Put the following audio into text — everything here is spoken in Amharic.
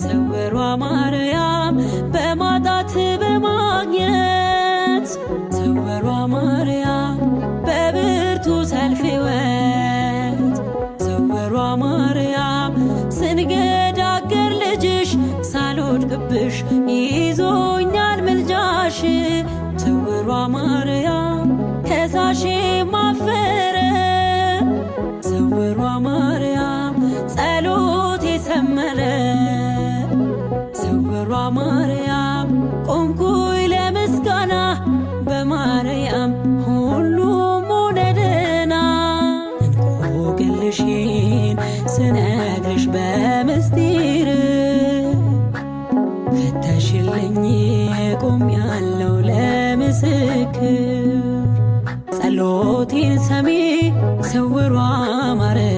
ስውሯ ማርያም በማጣት በማግኘት ስውሯ ማርያም በብርቱ ሰልፍ ሕይወት ስውሯ ማርያም ስንገዳገር ልጅሽ ሳልወድቅብሽ ይዞኛል ምልጃሽ ስውሯ ማርያም ከሳሼ ማፈረ ስውሯ ማርያም ጸሎቴ ሰመረ ስውሯ ማርያም ቆምኩኝ ለምስጋና በማርያም ሁሉም ሆነ ደህና እንቆቅልሽን ስነግርሽ በምስጢር ፈተሽልኝ ቆሜያለሁ ለምስክር ጸሎቴን ሰሚ ስውሯ ማርያም